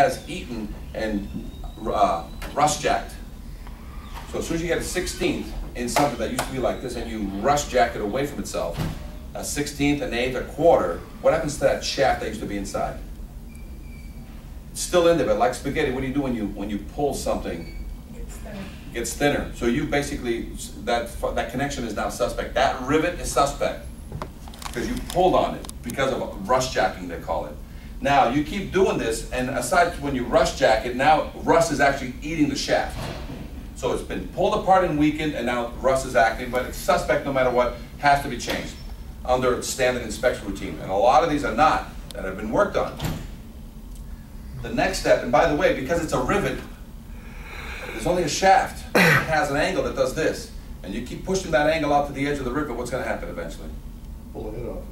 has eaten and rust jacked. So as soon as you get a 16th in something that used to be like this and you rust jack it away from itself, a 16th, an eighth, a quarter, what happens to that shaft that used to be inside? It's still in there, but like spaghetti, what do you do when you pull something? It gets thinner. So you basically, that connection is now suspect. That rivet is suspect because you pulled on it because of rust jacking, they call it. Now you keep doing this, and aside from when you rust jack it, now rust is actually eating the shaft. So it's been pulled apart and weakened, and now rust is acting, but it's suspect no matter what, has to be changed under standard inspection routine. And a lot of these are not, that have been worked on. The next step, and by the way, because it's a rivet, there's only a shaft. It has an angle that does this. And you keep pushing that angle out to the edge of the rivet, what's going to happen eventually? Pull it off.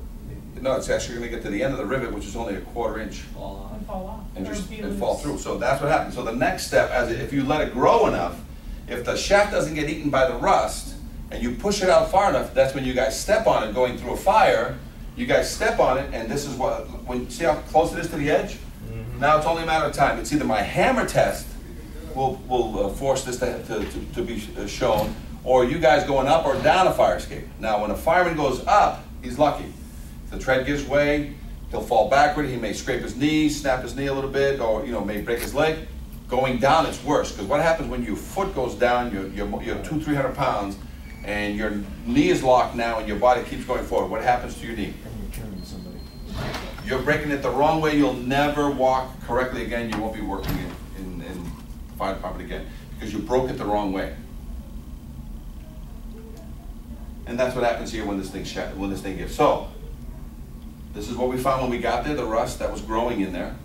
No, it's actually going to get to the end of the rivet, which is only a quarter inch. Fall off. And fall through. So that's what happens. So the next step, if you let it grow enough, if the shaft doesn't get eaten by the rust, and you push it out far enough, that's when you guys step on it going through a fire. You guys step on it, and this is what, see how close it is to the edge? Now it's only a matter of time. It's either my hammer test will force this to be shown, or you guys going up or down a fire escape. Now when a fireman goes up, he's lucky. If the tread gives way, he'll fall backward. He may scrape his knee, snap his knee a little bit, or may break his leg. Going down, it's worse, because what happens when your foot goes down, you're 200-300 pounds, and your knee is locked now, and your body keeps going forward. What happens to your knee? And you're killing somebody. You're breaking it the wrong way. You'll never walk correctly again. You won't be working in the fire department again, because you broke it the wrong way. And that's what happens here when this thing gives. So, this is what we found when we got there, the rust that was growing in there.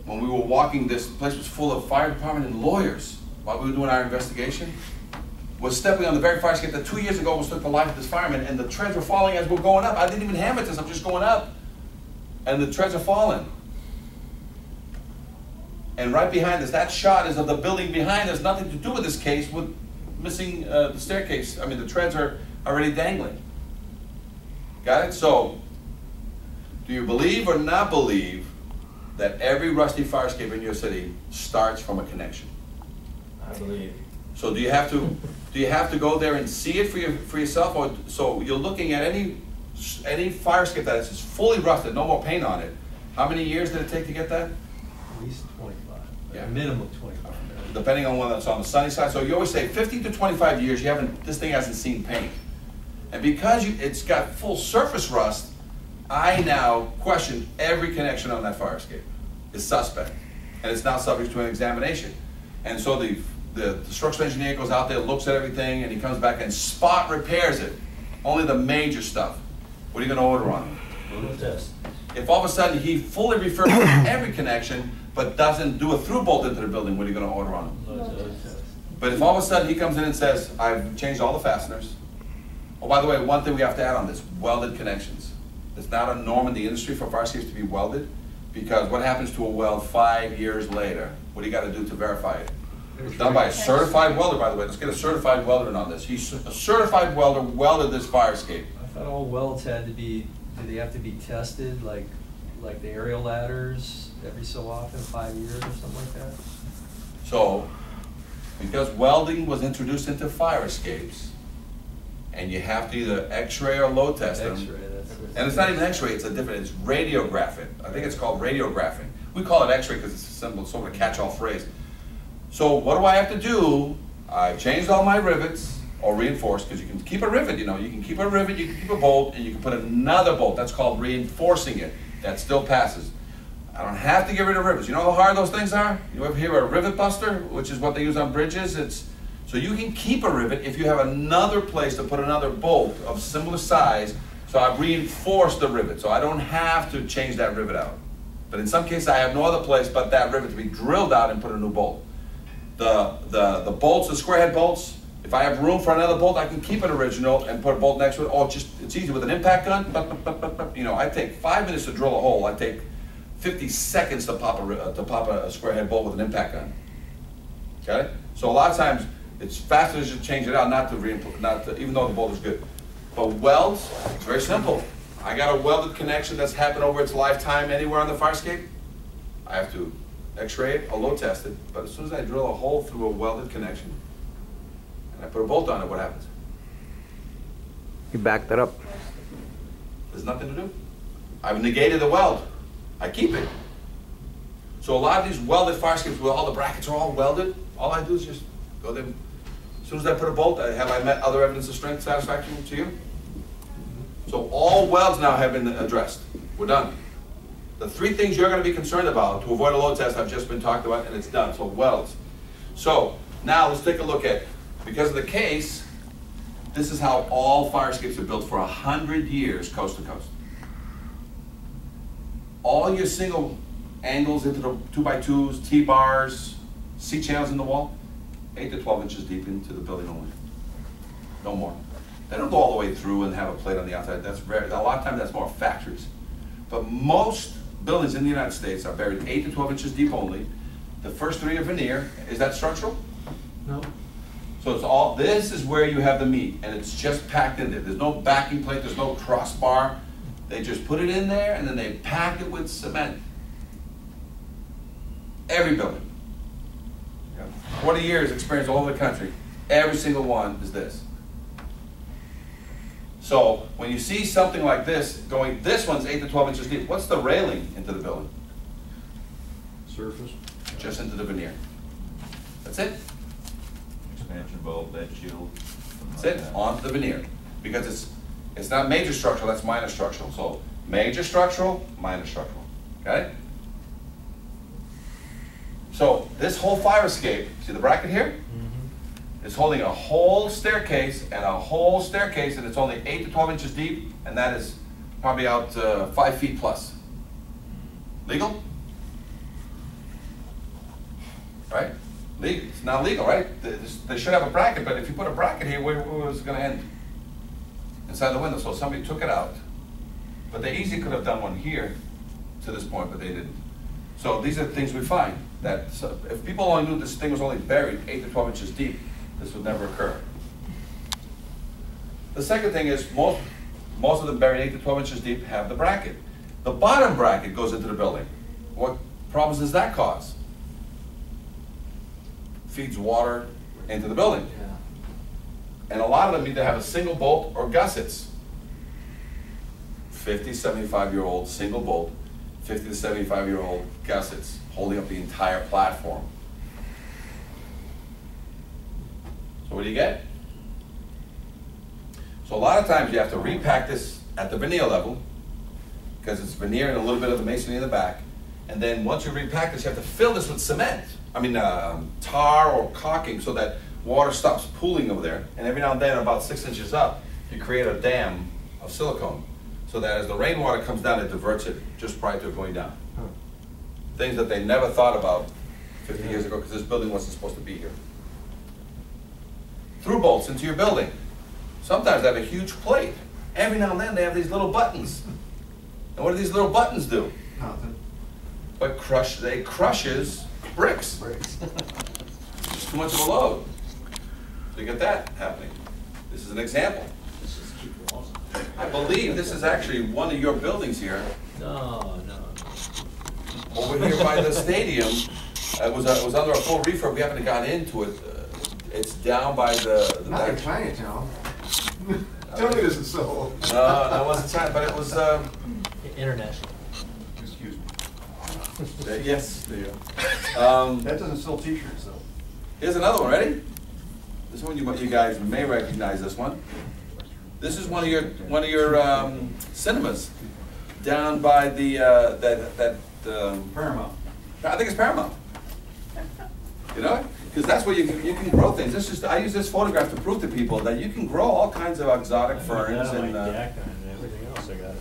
When we were walking, this place was full of fire department and lawyers while we were doing our investigation. Was stepping on the very fire escape that 2 years ago was took the life of this fireman, and the treads were falling as we're going up. I didn't even hammer this, I'm just going up. And the treads are falling. And right behind us, that shot is of the building behind us, nothing to do with this case, with missing the staircase. I mean, the treads are already dangling. Got it? So, do you believe or not believe that every rusty fire escape in your city starts from a connection? I believe. So do you have to go there and see it for yourself, or so you're looking at any fire escape that is fully rusted, no more paint on it? How many years did it take to get that? At least 25. Yeah. A minimum 25. Depending on whether it's on the sunny side. So you always say 15 to 25 years. This thing hasn't seen paint, and because it's got full surface rust, I now question every connection on that fire escape is suspect, and it's now subject to an examination. And so the structural engineer goes out there, looks at everything, and he comes back and spot repairs it. Only the major stuff. What are you going to order on him? Load test. If all of a sudden he fully refurbishes every connection, but doesn't do a through bolt into the building, what are you going to order on him? Load test. But if all of a sudden he comes in and says, I've changed all the fasteners. Oh, by the way, one thing we have to add on this, welded connections. It's not a norm in the industry for fire escapes to be welded, because what happens to a weld 5 years later? What do you got to do to verify it? It's done by a certified welder, by the way. Let's get a certified welder on this. He's a certified welder, welded this fire escape. I thought all welds had to be, did they have to be tested like the aerial ladders every so often, 5 years or something like that? So, because welding was introduced into fire escapes, and you have to either x-ray or load test them. X-ray, that's And it's not even x-ray, it's radiographing. I think it's called radiographing. We call it x-ray because it's a simple, sort of a catch-all phrase. So what do I have to do? I've changed all my rivets, or reinforced, because you can keep a rivet, you can keep a rivet, you can keep a bolt, and you can put another bolt. That's called reinforcing it. That still passes. I don't have to get rid of rivets. You know how hard those things are? You ever hear a rivet buster, which is what they use on bridges? So you can keep a rivet if you have another place to put another bolt of similar size. So I've reinforced the rivet, so I don't have to change that rivet out. But in some cases, I have no other place but that rivet to be drilled out and put a new bolt. The bolts, the square head bolts, if I have room for another bolt, I can keep an original and put a bolt next to it. Or it's easy with an impact gun. I take 5 minutes to drill a hole. I take 50 seconds to pop a square head bolt with an impact gun. Okay? So a lot of times, it's faster to just change it out, even though the bolt is good. But welds, it's very simple. I got a welded connection that's happened over its lifetime anywhere on the fire escape. I have to X-ray it, or load test it, but as soon as I drill a hole through a welded connection, and I put a bolt on it, what happens? You back that up. There's nothing to do. I've negated the weld. I keep it. So a lot of these welded fire escapes where all the brackets are all welded, all I do is just go there. As soon as I put a bolt, have I met other evidence of strength satisfaction to you? So all welds now have been addressed. We're done. The three things you're going to be concerned about to avoid a load test have just been talked about, and it's done. So welds. So now let's take a look at, because of the case, this is how all fire escapes are built for 100 years, coast to coast. All your single angles into the 2x2s, T-bars, C-channels in the wall, 8 to 12 inches deep into the building only. No more. They don't go all the way through and have a plate on the outside. That's rare. A lot of times that's more factories. But most buildings in the United States are buried 8 to 12 inches deep only. The first 3 are veneer. Is that structural? No. So it's all, this is where you have the meat, and it's just packed in there. There's no backing plate, there's no crossbar. They just put it in there, and then they pack it with cement. Every building. 40 years experience all over the country. Every single one is this. So when you see something like this going, this one's 8 to 12 inches deep. What's the railing into the building? Surface. Just into the veneer. That's it. Expansion bolt, lead shield. That's it, onto the veneer. Because it's not major structural, that's minor structural. So major structural, minor structural. Okay? So this whole fire escape, see the bracket here? It's holding a whole staircase and a whole staircase, and it's only 8 to 12 inches deep, and that is probably out 5 feet plus. Legal? Right? Legal. It's not legal, right? They should have a bracket, but if you put a bracket here, where was it going to end? Inside the window. So somebody took it out. But they easily could have done one here to this point, but they didn't. So these are the things we find. That if people only knew this thing was only buried 8 to 12 inches deep, this would never occur. The second thing is most of them buried 8 to 12 inches deep have the bracket. The bottom bracket goes into the building. What problems does that cause? Feeds water into the building. Yeah. And a lot of them either have a single bolt or gussets. 50, 75-year-old single bolt, 50 to 75-year-old gussets holding up the entire platform. So what do you get? So a lot of times you have to repack this at the veneer level, because it's veneer and a little bit of the masonry in the back. And then once you repack this, you have to fill this with cement. Tar or caulking, so that water stops pooling over there. And every now and then, about 6 inches up, you create a dam of silicone, so that as the rainwater comes down, it diverts it just prior to it going down. Things that they never thought about 50 years ago, because this building wasn't supposed to be here. Through bolts into your building. Sometimes they have a huge plate. Every now and then they have these little buttons. And what do these little buttons do? Nothing. But they crushes bricks. Breaks. It's too much of a load. So you get that happening. This is an example. I believe this is actually one of your buildings here. No. Over here by the stadium. It was under a full refurb. We haven't got into it. It's down by the Not in back. Chinatown. Tell me this is so. No, that wasn't China, but it was. International. Excuse me. Yes. There you go. That doesn't sell T-shirts though. Here's another one. Ready? This one you guys may recognize. This one. This is one of your cinemas down by the Paramount. I think it's Paramount. You know, because that's where you can grow things. I use this photograph to prove to people that you can grow all kinds of exotic ferns and. Everything else I got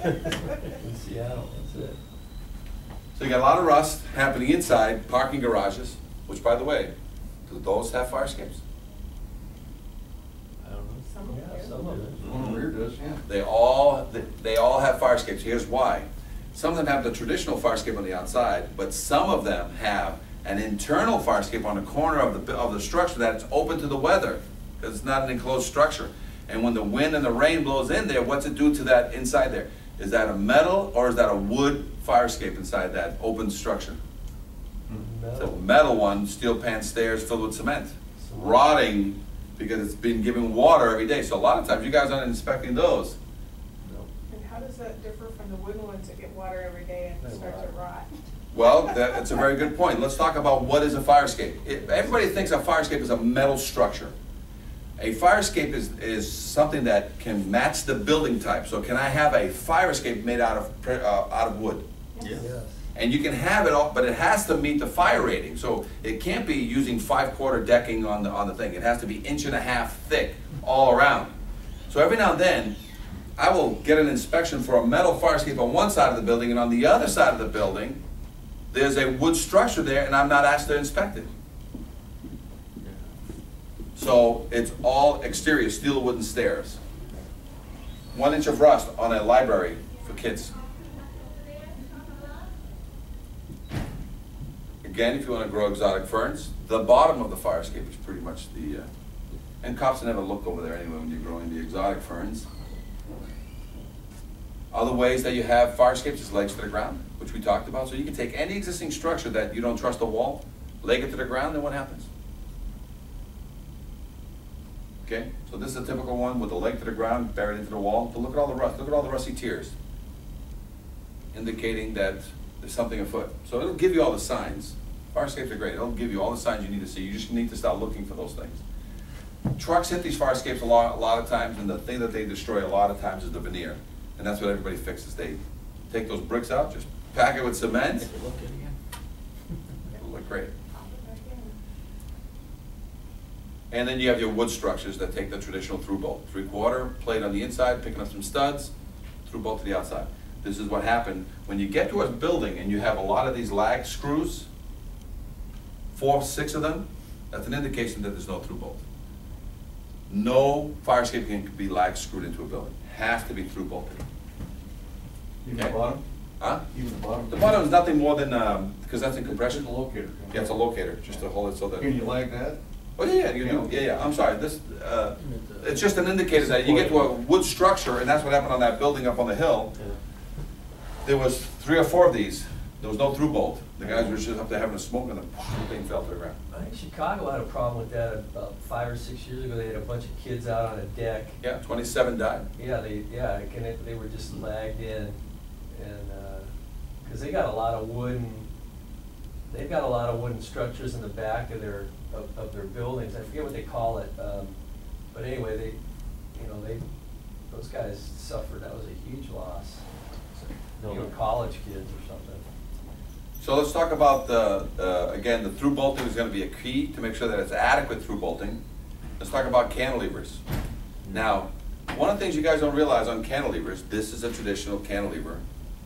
it. In Seattle, that's it. So you got a lot of rust happening inside parking garages, which, by the way, do those have fire escapes? I don't know. Some of it. One over here does, yeah. They all have fire escapes. Here's why. Some of them have the traditional fire escape on the outside, but some of them have an internal fire escape on the corner of the structure that's open to the weather, because it's not an enclosed structure. And when the wind and the rain blows in there, what's it do to that inside there? Is that a metal or is that a wood fire escape inside that open structure? It's a Metal. metal one, steel pan stairs filled with cement, rotting because it's been given water every day. So a lot of times you guys aren't inspecting those. No. And how does that differ from the wooden ones that get water every day and They start to rot. rot? Well, that's a very good point. Let's talk about what is a fire escape. Everybody thinks a fire escape is a metal structure. A fire escape is something that can match the building type. So can I have a fire escape made out of wood? Yes. And you can have it all, but it has to meet the fire rating. So it can't be using 5/4 decking on the thing. It has to be 1.5 inches thick all around. So every now and then, I will get an inspection for a metal fire escape on one side of the building, and on the other side of the building, there's a wood structure there, and I'm not asked to inspect it. So it's all exterior, steel wooden stairs. 1 inch of rust on a library for kids. Again, if you want to grow exotic ferns, the bottom of the fire escape is pretty much the, and cops never look over there anyway when you're growing the exotic ferns. Other ways that you have fire escapes is legs to the ground, which we talked about. So you can take any existing structure that you don't trust the wall, leg it to the ground, then what happens? Okay, so this is a typical one with the leg to the ground, buried into the wall. But look at all the rust, look at all the rusty tears, indicating that there's something afoot. So it'll give you all the signs. Fire escapes are great. It'll give you all the signs you need to see. You just need to start looking for those things. Trucks hit these fire escapes a lot of times, and the thing that they destroy a lot of times is the veneer. And that's what everybody fixes. They take those bricks out, just pack it with cement. It'll look great. And then you have your wood structures that take the traditional through bolt. 3/4, plate on the inside, picking up some studs, through bolt to the outside. This is what happened when you get to a building and you have a lot of these lag screws, 4, 6 of them, that's an indication that there's no through bolt. No fire escape can be lag screwed into a building. Has to be through bolted. Even the Okay. bottom? Huh? Even the bottom? The bottom is nothing more than, because that's in compression. Just a locator. Yeah, it's a locator, just to hold it so that. Can you lag that? Oh, yeah, you do, yeah, I'm sorry, this, it's just an indicator that you get to a wood structure, and that's what happened on that building up on the hill. There was 3 or 4 of these, there was no through bolt. The guys were just up there having a smoke, and the thing fell to the ground. I think Chicago had a problem with that about 5 or 6 years ago. They had a bunch of kids out on a deck. Yeah, 27 died. Yeah, they were just lagged in, and, cause they got a lot of they've got a lot of wooden structures in the back of their buildings. I forget what they call it, but anyway, those guys suffered. That was a huge loss. College kids or something. So let's talk about again, the through bolting is gonna be a key to make sure that it's adequate through bolting. Let's talk about cantilevers. Now, one of the things you guys don't realize on cantilevers, this is a traditional cantilever,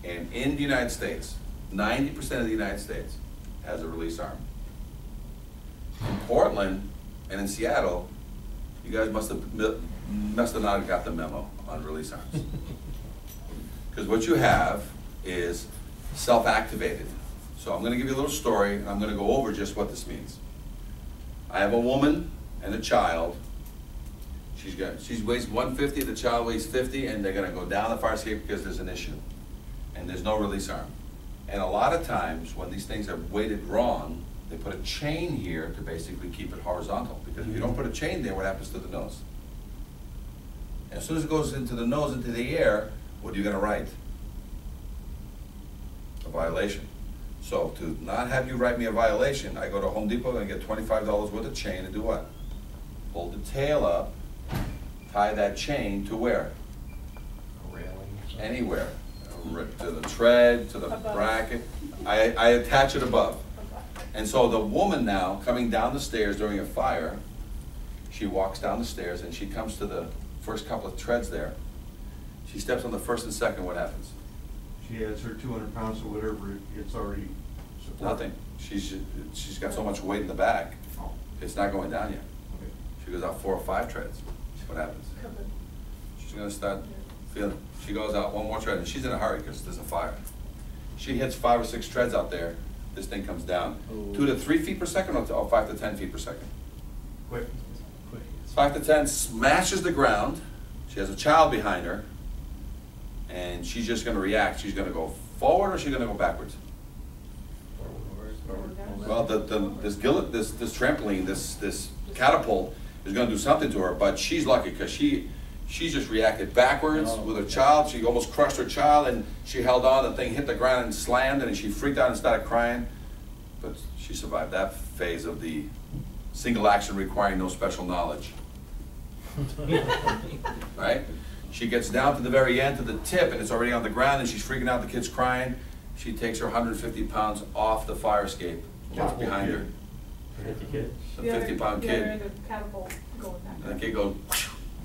and in the United States, 90% of the United States has a release arm. In Portland and in Seattle, you guys must have not got the memo on release arms. Because what you have is self-activated. So I'm going to give you a little story, and I'm going to go over just what this means. I have a woman and a child. She weighs 150, the child weighs 50, and they're going to go down the fire escape because there's an issue. And there's no release arm. And a lot of times, when these things are weighted wrong, they put a chain here to basically keep it horizontal. Because if you don't put a chain there, what happens to the nose? As soon as it goes into the nose, into the air, what are you going to write? A violation. So to not have you write me a violation, I go to Home Depot and get $25 worth of chain and do what? Pull the tail up, tie that chain to where? A railing. Anywhere. To the tread, to the Above. bracket. I attach it above. And so the woman now, coming down the stairs during a fire, she walks down the stairs and she comes to the first couple of treads there. She steps on the first and second, what happens? She adds her 200 pounds or whatever, it's already supported. Nothing. She's got so much weight in the back, Oh, it's not going down yet. okay. She goes out 4 or 5 treads. What happens? She's gonna start feeling, she goes out 1 more tread, and she's in a hurry because there's a fire. She hits 5 or 6 treads out there, this thing comes down. 2 to 3 feet per second or 5 to 10 feet per second? Quick. 5 to 10, smashes the ground. She has a child behind her, and she's just gonna react. She's gonna go forward or she's gonna go backwards? Forward. this trampoline, this catapult is gonna do something to her, but she's lucky, because she just reacted backwards with her child. She almost crushed her child, and she held on, the thing hit the ground and slammed, and she freaked out and started crying. But she survived that phase of the single action requiring no special knowledge. Right? She gets down to the very end, to the tip, and it's already on the ground, and she's freaking out, the kid's crying. She takes her 150 pounds off the fire escape, what's behind her. The 50-pound The other kid. end of catapult going back. And the kid goes,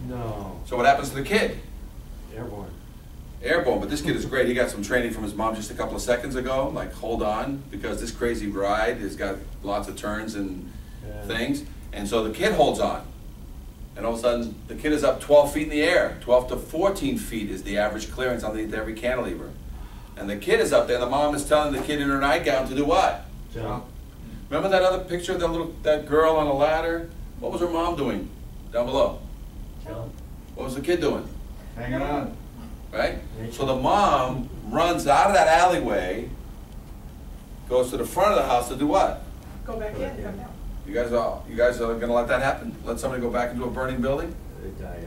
No, so what happens to the kid? airborne. Airborne, but this kid is great. He got some training from his mom just a couple of seconds ago, like hold on, because this crazy ride has got lots of turns and Yeah. things. And so the kid holds on. And all of a sudden, the kid is up 12 feet in the air. 12 to 14 feet is the average clearance underneath every cantilever. And the kid is up there, and the mom is telling the kid in her nightgown to do what? Jump. Remember that other picture of that girl on a ladder? What was her mom doing down below? Jump. What was the kid doing? Hanging on. Right? So the mom runs out of that alleyway, goes to the front of the house to do what? Go back in, come down. You guys are gonna let that happen? Let somebody go back into a burning building?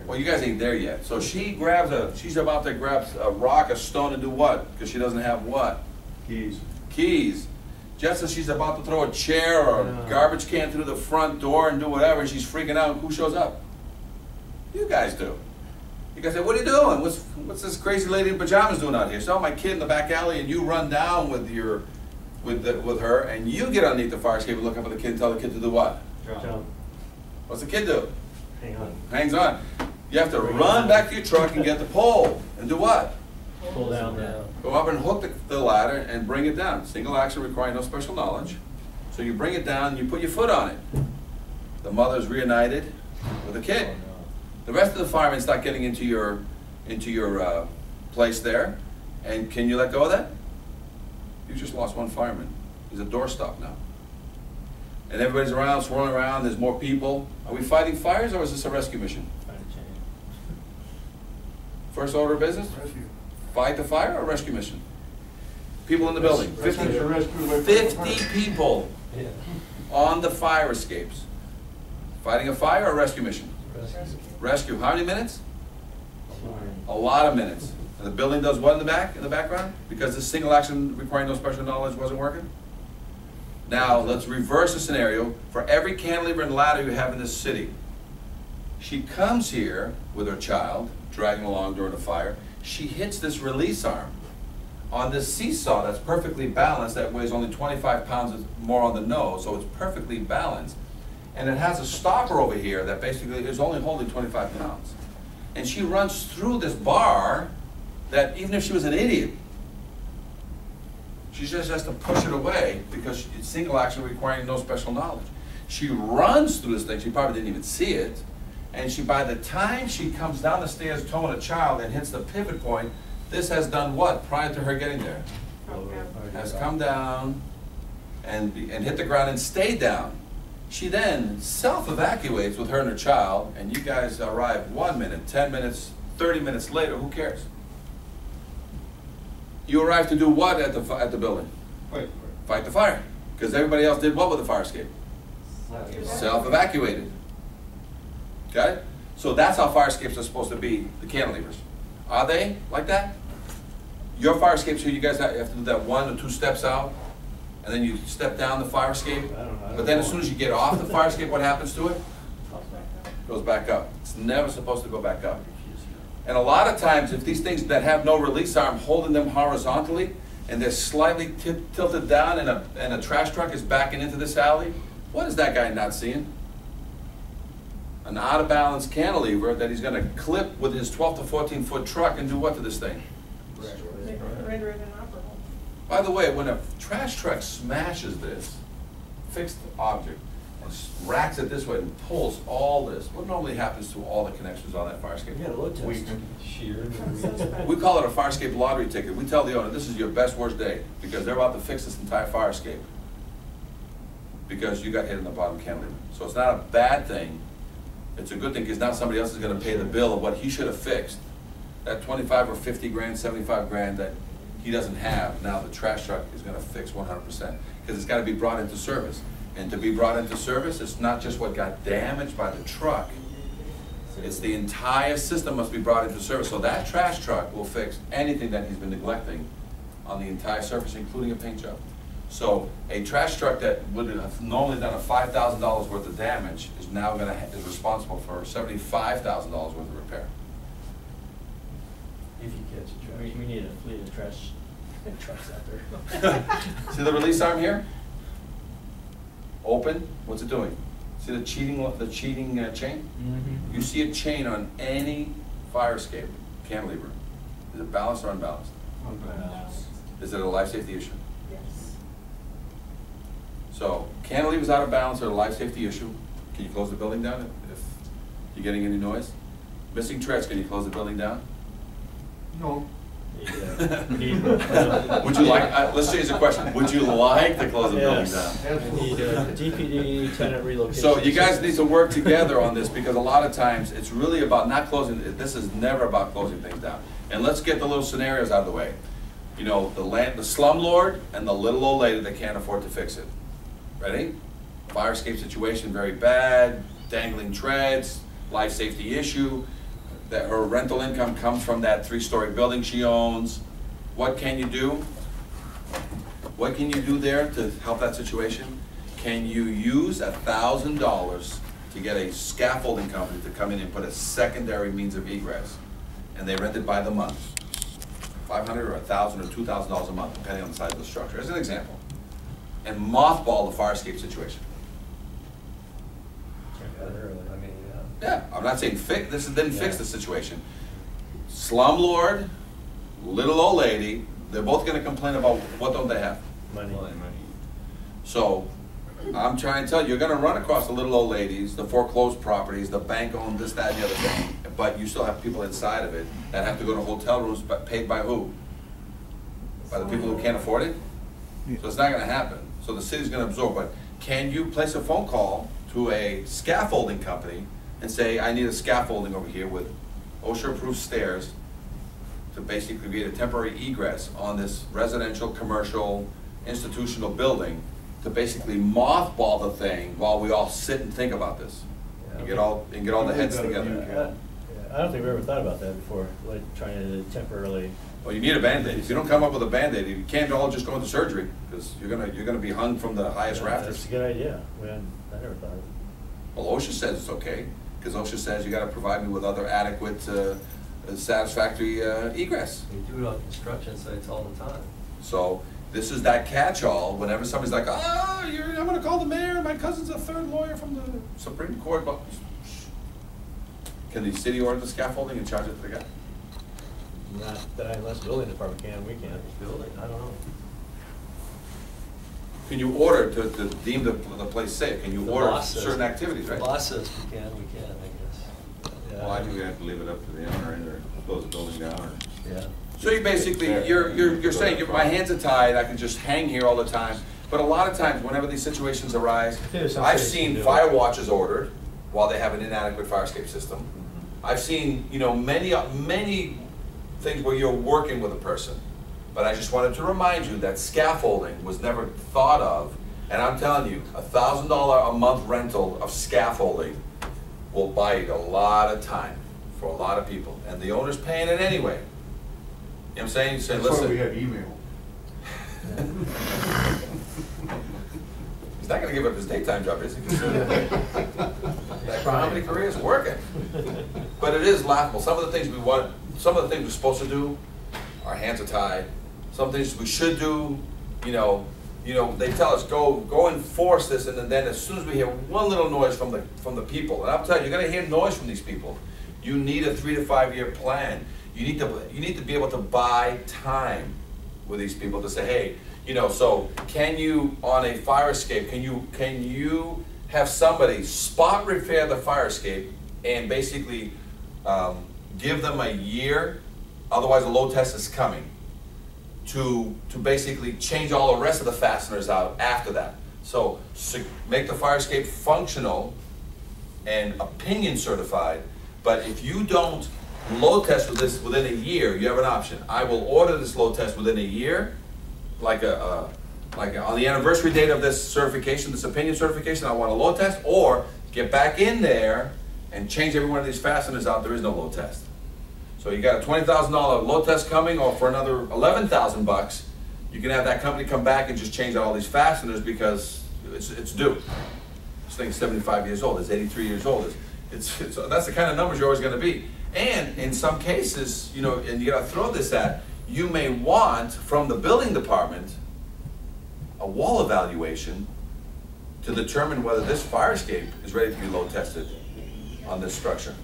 Well, you guys ain't there yet. So she's about to grab a rock, a stone, and do what? Because she doesn't have what? Keys. Keys. Just as she's about to throw a chair or a garbage can through the front door and do whatever, and she's freaking out, who shows up? You guys do. You guys say, what are you doing? What's this crazy lady in pajamas doing out here? So my kid in the back alley, and you run down with her, and you get underneath the fire escape and look up at the kid and tell the kid to do what? Jump. What's the kid do? Hang on. Hangs on. You have to run back to your truck and get the pole and do what? Pull down. Go up and hook the ladder and bring it down. Single action requiring no special knowledge. So you bring it down and you put your foot on it. The mother's reunited with the kid. The rest of the firemen start getting into your place there. And can you let go of that? You just lost one fireman. He's a doorstop now. And everybody's around, swirling around, there's more people. Are we fighting fires, or is this a rescue mission? First order of business? Rescue. Fight the fire or rescue mission? People in the building. 50 people Yeah. on the fire escapes. Fighting a fire or rescue mission? Rescue. How many minutes? A lot of minutes. And the building does what in the background? Because this single action requiring no special knowledge wasn't working? Now, let's reverse the scenario. For every cantilever and ladder you have in this city, she comes here with her child, dragging along during the fire. She hits this release arm on this seesaw that's perfectly balanced, that weighs only 25 pounds more on the nose, so it's perfectly balanced. And it has a stopper over here that basically is only holding 25 pounds. And she runs through this bar that even if she was an idiot, she just has to push it away because it's single action requiring no special knowledge. She runs through this thing, she probably didn't even see it, and by the time she comes down the stairs towing a child and hits the pivot point, this has done what prior to her getting there? Has come down and hit the ground and stayed down. She then self-evacuates with her and her child, and you guys arrive 1 minute, 10 minutes, 30 minutes later, who cares? You arrive to do what at the building? Fight the fire. Because everybody else did what with the fire escape? Self-evacuated. Okay? So that's how fire escapes are supposed to be, the cantilevers. Are they like that? Your fire escapes here, you guys have to do that 1 or 2 steps out, and then you step down the fire escape. But then as soon as you get off the fire escape, what happens to it? It goes back up. It's never supposed to go back up. And a lot of times, if these things that have no release arm holding them horizontally, and they're slightly tilted down, and a trash truck is backing into this alley, what is that guy not seeing? An out of balance cantilever that he's going to clip with his 12 to 14 foot truck and do what to this thing? Render it inoperable. By the way, when a trash truck smashes this fixed object and racks it this way and pulls all this, what normally happens to all the connections on that fire escape? Sheared. We call it a fire escape lottery ticket. We tell the owner, this is your best worst day because they're about to fix this entire fire escape because you got hit in the bottom cantilever. So it's not a bad thing. It's a good thing because now somebody else is going to pay the bill of what he should have fixed. That 25 or 50 grand, 75 grand that he doesn't have, now the trash truck is going to fix 100%. because it's gotta be brought into service. And to be brought into service, it's not just what got damaged by the truck, it's the entire system must be brought into service. So that trash truck will fix anything that he's been neglecting on the entire surface, including a paint job. So a trash truck that would have normally done a $5,000 worth of damage is now is responsible for $75,000 worth of repair. If you catch a trash. We need a fleet of trash trucks out there. See the release arm here? Open, what's it doing? See the cheating chain? Mm-hmm. You see a chain on any fire escape cantilever. Is it balanced or unbalanced? Unbalanced. Is it a life safety issue? Yes. So cantilevers out of balance are a life safety issue. Can you close the building down if you're getting any noise? Missing treads, can you close the building down? No. Would you like, let's change the question. Would you like to close the building down? Need a DPD tenant relocation. So you guys need to work together on this, because a lot of times it's really about not closing, this is never about closing things down. And let's get the little scenarios out of the way. You know, the slumlord and the little old lady that can't afford to fix it. Ready? Fire escape situation very bad, dangling treads, life safety issue, that her rental income comes from that 3-story building she owns. What can you do? What can you do there to help that situation? Can you use $1,000 to get a scaffolding company to come in and put a secondary means of egress? And they rent it by the month. $500 or $1,000 or $2,000 a month, depending on the size of the structure, as an example. And mothball the fire escape situation. I mean, Yeah, I'm not saying fix, this didn't fix the situation. Slumlord, little old lady, they're both gonna complain about what don't they have. Money. So, I'm trying to tell you, you're gonna run across the little old ladies, the foreclosed properties, the bank owned this, that, and the other thing, but you still have people inside of it that have to go to hotel rooms, but paid by who? By the people who can't afford it? So it's not gonna happen. So the city's gonna absorb, but can you place a phone call to a scaffolding company and say, I need a scaffolding over here with OSHA-approved stairs to basically create a temporary egress on this residential, commercial, institutional building to basically mothball the thing while we all sit and think about this. And get all the heads together. I don't think we ever thought about that before, like trying to temporarily. Well, you need a Band-Aid. If you don't come up with a Band-Aid, you can't all just go into surgery, because you're gonna be hung from the highest That's rafters. a good idea. I never thought of it. Well, OSHA says it's okay, because OSHA says you gotta provide me with other adequate, satisfactory egress. we do it on construction sites all the time. So this is that catch-all. Whenever somebody's like, I'm gonna call the mayor, my cousin's a third lawyer from the Supreme Court, but can the city order the scaffolding and charge it to the guy? Not that unless the building department can, we can't. Building, I don't know. Can you order to deem the place safe? Can you The order boss says- certain activities, right? The boss says we can, I guess. Well, I think we have to leave it up to the owner either close the building down or. Yeah. So you basically, you're saying, my hands are tied, I can just hang here all the time. But a lot of times, whenever these situations arise, There's some I've cities seen can do fire it. watches ordered while they have an inadequate fire escape system. I've seen, many things where you're working with a person. But I just wanted to remind you that scaffolding was never thought of. And I'm telling you, $1,000 a month rental of scaffolding will buy you a lot of time for a lot of people. And the owner's paying it anyway. You know what I'm saying? You say, That's why listen. we have email. He's not gonna give up his daytime job, is he? That comedy career is working. But it is laughable. Some of the things we're supposed to do, our hands are tied. Some things we should do, they tell us, go enforce this, and then as soon as we hear one little noise from the people, and I'm telling you, you're gonna hear noise from these people. You need a 3 to 5 year plan. You need to be able to buy time with these people to say, hey, so can you, on a fire escape, can you have somebody spot repair the fire escape and basically give them a year, otherwise a load test is coming, to basically change all the rest of the fasteners out after that. So make the fire escape functional and opinion certified, but if you don't load test with this within a year, you have an option. I will order this load test within a year, like a like on the anniversary date of this certification, this opinion certification, I want a load test, or get back in there and change every one of these fasteners out, there is no load test. So you got a $20,000 load test coming, or for another 11,000 bucks, you can have that company come back and just change out all these fasteners because it's due. This thing's 75 years old, it's 83 years old. It's that's the kind of numbers you're always gonna be. And in some cases, you know, and you gotta throw this at, you may want from the building department a wall evaluation to determine whether this fire escape is ready to be load tested on this structure.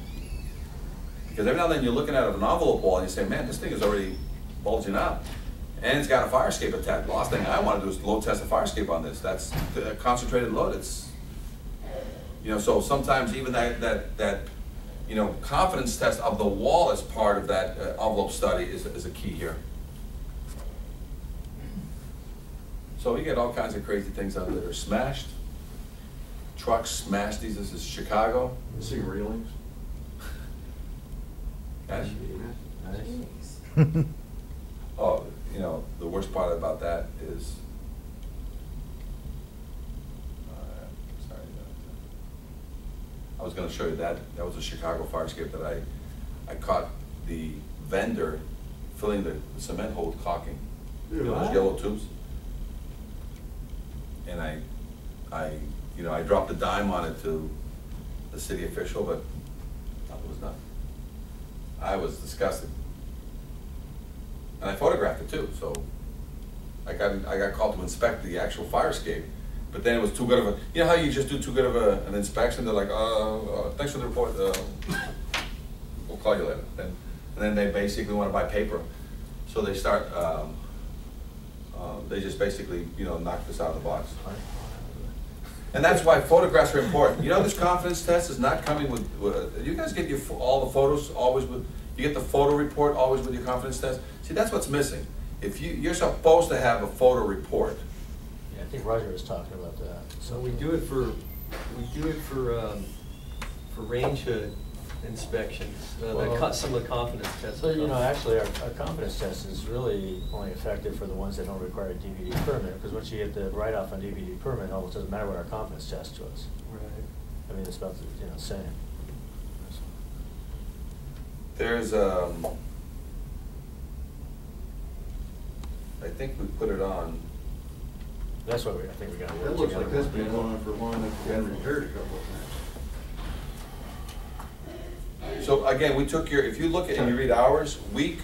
Because every now and then you're looking at an envelope wall and you say, man, this thing is already bulging out. And it's got a fire escape attached. The last thing I want to do is load test a fire escape on this. That's a concentrated load. It's, you know, so sometimes even that you know, confidence test of the wall as part of that envelope study is a key here. So you get all kinds of crazy things out there. They're smashed. Trucks smashed these. This is Chicago. Missing railings. Yes. Nice. Oh, you know, the worst part about that is, sorry, I was going to show you that. That was a Chicago fire escape that I caught the vendor filling the cement hole with caulking. You know, those yellow tubes. And you know, I dropped a dime on it to the city official, but nothing was done. I was disgusted. And I photographed it too, so I got called to inspect the actual fire escape, but then it was too good of a, you know how you just do too good of an inspection, they're like, thanks for the report, we'll call you later. And then they basically want to buy paper, so they start, they just basically, you know, knock this out of the box. And that's why photographs are important. You know, this confidence test is not coming with you guys get your all the photos always with, you get the photo report always with your confidence test. See, that's what's missing. If you're supposed to have a photo report. Yeah, I think Roger was talking about that. So we do it for range hood inspections, some of the confidence tests. So, you know, actually, our confidence test is really only effective for the ones that don't require a DVD permit, because once you get the write-off on DVD permit, it doesn't matter what our confidence test was. Right. I mean, it's about the, you know, same. There's I think we put it on. That's what I think we got to work That looks like together. that's been going on for long, it's been repaired a couple of times. So again, we took your, if you look at and you read ours, we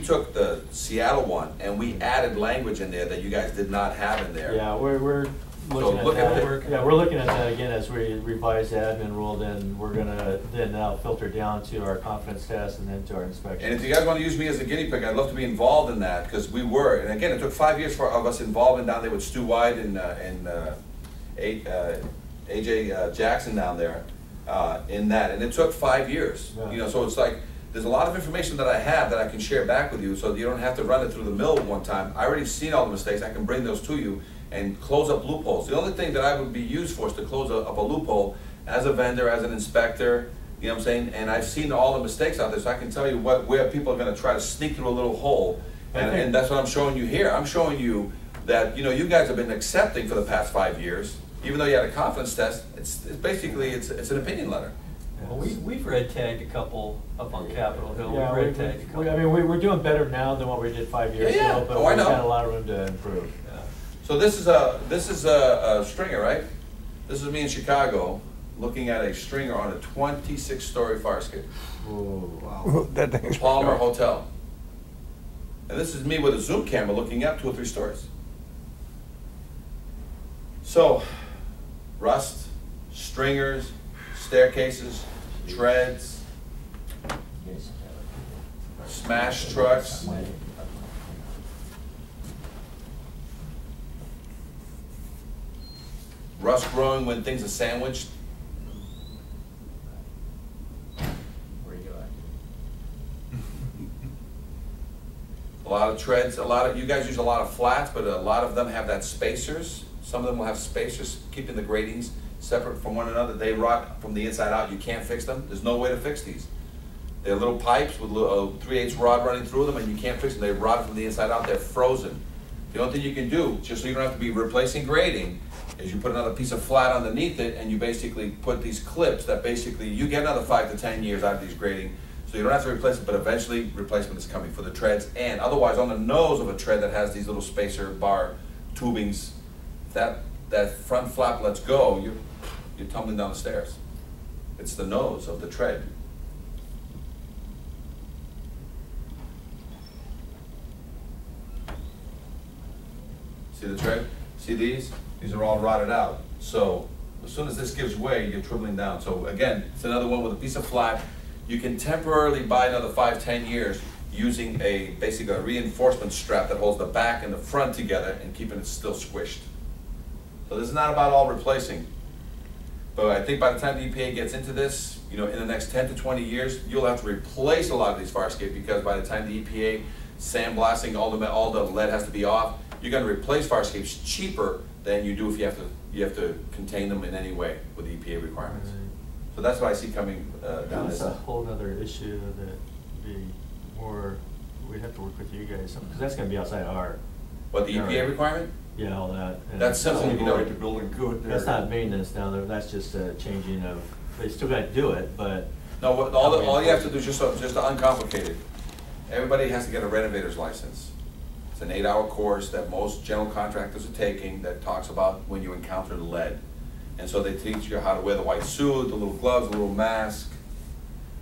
took the Seattle one and we added language in there that you guys did not have in there. Yeah, we're looking look at at that. Yeah, we're looking at that again as we revise the admin rule. Then we're gonna then now filter down to our confidence test and then to our inspection. And if you guys want to use me as a guinea pig, I'd love to be involved in that, because we were. And again, it took 5 years of us involving down there with Stu White and AJ Jackson down there in that. And it took 5 years. Yeah. You know, so it's like, there's a lot of information that I have that I can share back with you, so that you don't have to run it through the mill one time. I already seen all the mistakes. I can bring those to you and close up loopholes. The only thing that I would be used for is to close up a loophole as a vendor, as an inspector, you know what I'm saying? And I've seen all the mistakes out there, so I can tell you where people are gonna try to sneak through a little hole. And that's what I'm showing you here. I'm showing you that, you know, you guys have been accepting for the past 5 years, even though you had a confidence test, it's basically, it's an opinion letter. Well, we've red tagged a couple up on Capitol Hill. Yeah, We've red tagged a couple. I mean, we're doing better now than what we did 5 years Yeah, ago, but oh, I we've know. got a lot of room to improve. Yeah. So this is a stringer, right? This is me in Chicago looking at a stringer on a 26-story fire escape. Wow. That thing's Palmer Hotel. And this is me with a zoom camera looking up 2 or 3 stories. So, rust, stringers, staircases, treads, smashed trucks. Rust growing when things are sandwiched. Where you at? A lot of treads, you guys use a lot of flats, but a lot of them have that spacers. Some of them will have spacers, keeping the gratings separate from one another. They rot from the inside out. You can't fix them. There's no way to fix these. They're little pipes with a 3/8 rod running through them, and you can't fix them. They rot from the inside out. They're frozen The only thing you can do, just so you don't have to be replacing grading, is you put another piece of flat underneath it, and you basically put these clips that basically, you get another 5 to 10 years out of these grading, so you don't have to replace it, but eventually replacement is coming for the treads. And otherwise, on the nose of a tread that has these little spacer bar tubings, that front flap lets go, you're tumbling down the stairs. It's the nose of the tread. See the tread? See these? These are all rotted out. So as soon as this gives way, you're dribbling down. So again, it's another one with a piece of flat. You can temporarily buy another 5, 10 years using basically a reinforcement strap that holds the back and the front together and keeping it still squished. So this is not about all replacing. But I think by the time the EPA gets into this, in the next 10 to 20 years, you'll have to replace a lot of these fire escapes, because by the time the EPA sandblasting, all the lead has to be off, you're going to replace fire escapes cheaper than you do if you have to contain them in any way with the EPA requirements. So that's what I see coming down That's this. a whole other issue that be more, we'd have to work with you guys, because that's gonna be outside our, What, the EPA requirement? yeah, all that. And That's simple, You go right to building code there. That's not maintenance down there, that's just a changing of, they still gotta do it, but. No, all you have to do is just uncomplicated. Everybody has to get a renovator's license. It's an 8-hour course that most general contractors are taking that talks about when you encounter lead. And so they teach you how to wear the white suit, the little gloves, the little mask.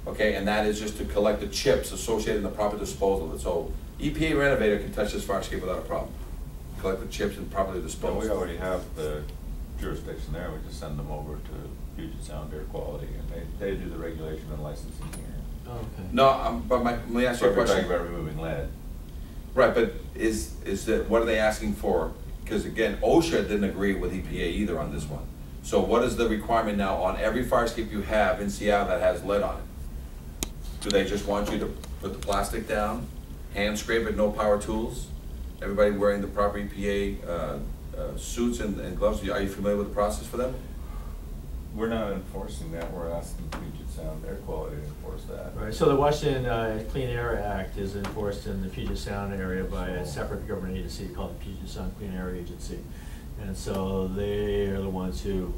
Okay, and that is just to collect the chips associated in the proper disposal of it. So EPA renovator can touch this fire escape without a problem. Collect the chips and properly Well, dispose. we already have the jurisdiction there, we just send them over to Puget Sound Air Quality, and they do the regulation and licensing here. Oh, okay. No, but let me ask you a So we're talking question. about removing lead. Right, but is that, what are they asking for? Because again, OSHA didn't agree with EPA either on this one. So what is the requirement now on every fire escape you have in Seattle that has lead on it? Do they just want you to put the plastic down, hand scrape it, no power tools? Everybody wearing the proper EPA suits and gloves? Are you familiar with the process for them? We're not enforcing that, we're asking Puget Sound Air Quality to enforce that. Right, so the Washington Clean Air Act is enforced in the Puget Sound area by a separate government agency called the Puget Sound Clean Air Agency. And so they are the ones who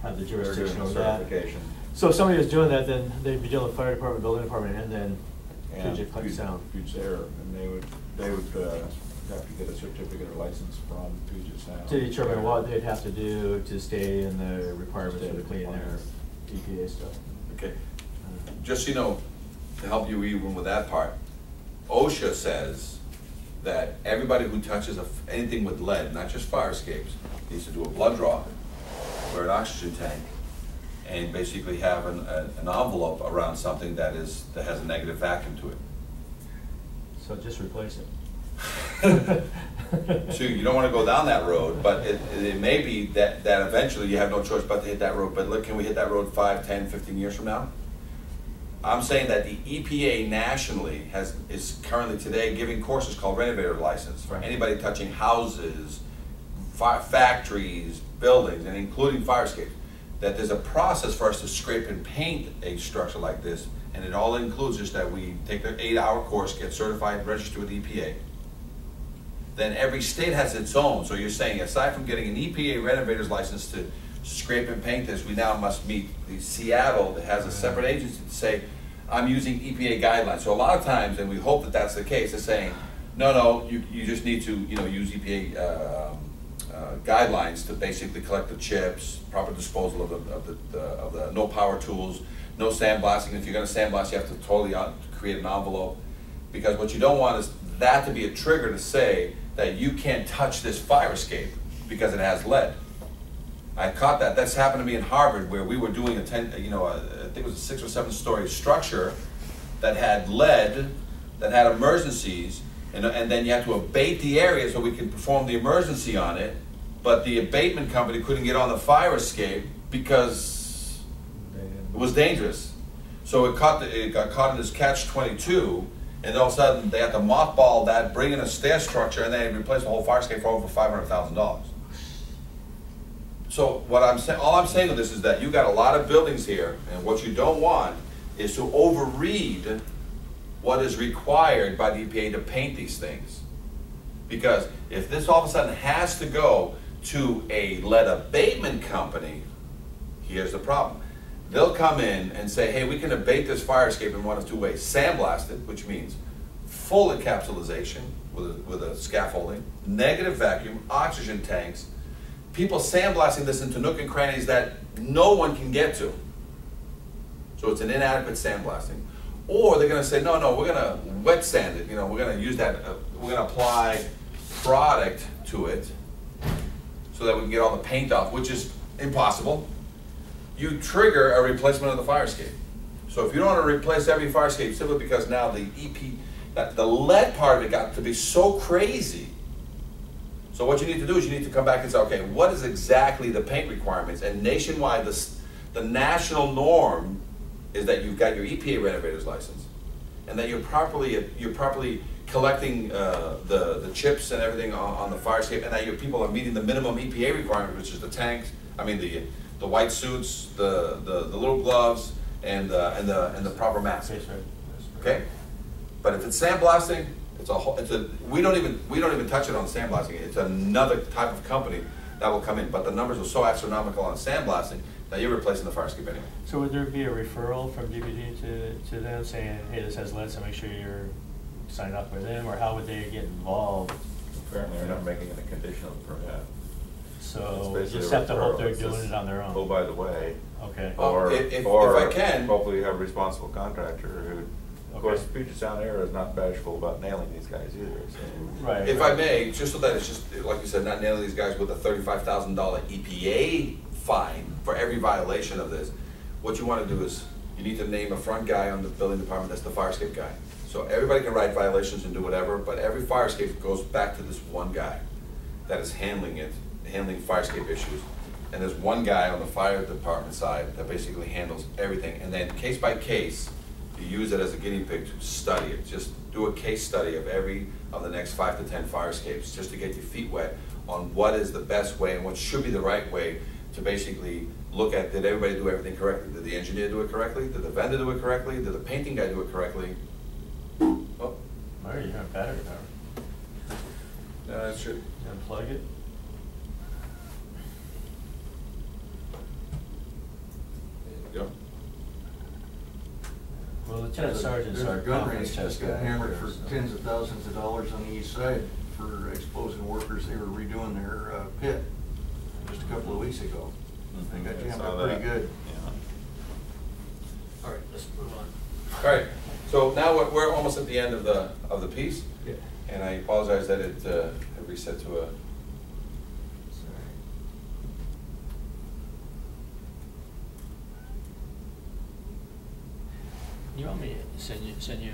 have the They're doing jurisdiction the over that. certification. So if somebody was doing that, then they'd be dealing with fire department, building department, and then Puget Clean Sound. Puget Air, and they would have to get a certificate or license from Puget Sound. To determine what they'd have to do to stay in the requirements for the clean air, Compliance. EPA stuff. Okay. Just so you know, to help you even with that part, OSHA says that everybody who touches anything with lead, not just fire escapes, needs to do a blood draw, wear an oxygen tank, and basically have an envelope around something that has a negative vacuum to it. So just replace it. So you don't want to go down that road, but it may be that eventually you have no choice but to hit that road. But look, can we hit that road 5, 10, 15 years from now? I'm saying that the EPA nationally is currently today giving courses called renovator license for anybody touching houses, factories, buildings, and including fire escapes. That there's a process for us to scrape and paint a structure like this, and it all includes just that we take the 8-hour course, get certified, register with EPA. Then every state has its own. So you're saying, aside from getting an EPA renovator's license to scrape and paint this, we now must meet the Seattle that has a separate agency to say, I'm using EPA guidelines. So a lot of times, and we hope that that's the case, they're saying, no, you just need to use EPA guidelines to basically collect the chips, proper disposal of the no power tools, no sandblasting. If you're going to sandblast, you have to totally create an envelope, because what you don't want is that to be a trigger to say that you can't touch this fire escape because it has lead. I caught that. That's happened to me in Harvard, where we were doing I think it was a 6 or 7 story structure that had lead, that had emergencies, and then you had to abate the area so we could perform the emergency on it. But the abatement company couldn't get on the fire escape because it was dangerous. So it got caught in this catch-22, and all of a sudden they had to mothball that, bring in a stair structure, and they replaced the whole fire escape for over $500,000. So what I'm saying, all I'm saying with this is that you got a lot of buildings here, and what you don't want is to overread what is required by the EPA to paint these things. Because if this all of a sudden has to go to a lead abatement company, here's the problem. They'll come in and say, hey, we can abate this fire escape in one of two ways. Sandblast it, which means full encapsulation with a scaffolding, negative vacuum, oxygen tanks, people sandblasting this into nook and crannies that no one can get to. So it's an inadequate sandblasting. Or they're gonna say, no, we're gonna wet sand it, we're gonna use that, we're gonna apply product to it so that we can get all the paint off, which is impossible. You trigger a replacement of the fire escape. So if you don't want to replace every fire escape simply because now the the lead part of it got to be so crazy. So what you need to do is you need to come back and say, okay, what is exactly the paint requirements? And nationwide, the national norm is that you've got your EPA renovator's license, and that you're properly collecting the chips and everything on the fire escape, and that your people are meeting the minimum EPA requirement, which is the tanks. I mean the white suits, the little gloves, and the proper masks. Okay, but if it's sandblasting, we don't even touch it on sandblasting. It's another type of company that will come in, but the numbers are so astronomical on sandblasting that you're replacing the fire escape anyway. So would there be a referral from DPD to them saying, hey, this has lead, so make sure you're signed up with them, or how would they get involved? Apparently, they're not making it a condition of the permit. So It's basically just a have to hope referral. they're It's doing just, it on their own. oh, by the way. Okay. Or, If or I can. hopefully you have a responsible contractor who, of course, Okay. Puget Sound Air is not bashful about nailing these guys either, so. Right. If I may, just so that it's just, like you said, not nailing these guys with a $35,000 EPA fine for every violation of this, what you want to do is, you need to name a front guy on the building department that's the fire escape guy. So everybody can write violations and do whatever, but every fire escape goes back to this one guy that is handling fire escape issues. And there's one guy on the fire department side that basically handles everything. And then case by case, you use it as a guinea pig to study it. Just do a case study of every of the next 5 to 10 fire escapes, just to get your feet wet on what is the best way and what should be the right way to basically look at, did everybody do everything correctly? Did the engineer do it correctly? Did the vendor do it correctly? Did the painting guy do it correctly? Oh, All right, you have battery power. no, that's true. Unplug it. There you go. Well, Lieutenant Sergeant's our There's a gun confidence range test just guy. got hammered there, for so. tens of thousands of dollars on the east side for exposing workers. They were redoing their pit just a couple of weeks ago. They got I jammed saw up pretty that. good. Yeah. All right, let's move on. All right, so now we're almost at the end of the piece, Yeah. and I apologize that it reset to a. Sorry. You want me to send you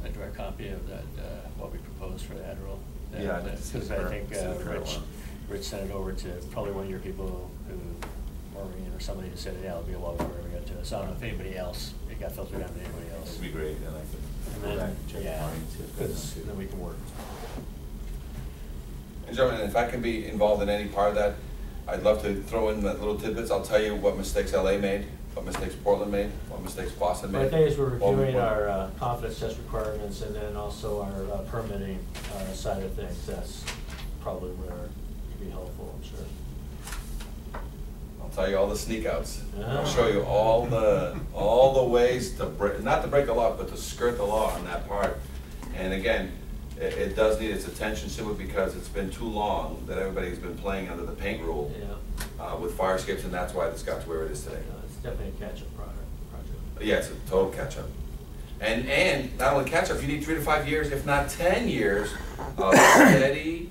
a direct copy of that, what we proposed for that rule? Yeah, I'd like to see Because the I current- think see the current one. Rich sent it over to probably one of your people who, Maureen or somebody who said, yeah, it'll be a while before we got to it. So I don't know if anybody else, it got filtered down to anybody else. It'd be great, and I could And go then, back and check yeah, mine, see if because that's then we can work. And gentlemen, if I can be involved in any part of that, I'd love to throw in the little tidbits. I'll tell you what mistakes LA made, what mistakes Portland made, what mistakes Boston But made. the thing is, we're What we- reviewing our confidence test requirements and then also our permitting side of things. That's probably where it'd be helpful, I'm sure. I'll tell you all the sneak outs. I'll Ah. show you all the ways to break, not to break the law, but to skirt the law on that part. And again, it does need its attention simply because it's been too long that everybody's been playing under the paint rule Yeah, with fire escapes, and that's why this got to where it is today. it's definitely a catch-up project. Yeah, it's a total catch-up. And not only catch-up, you need 3 to 5 years, if not 10 years of steady,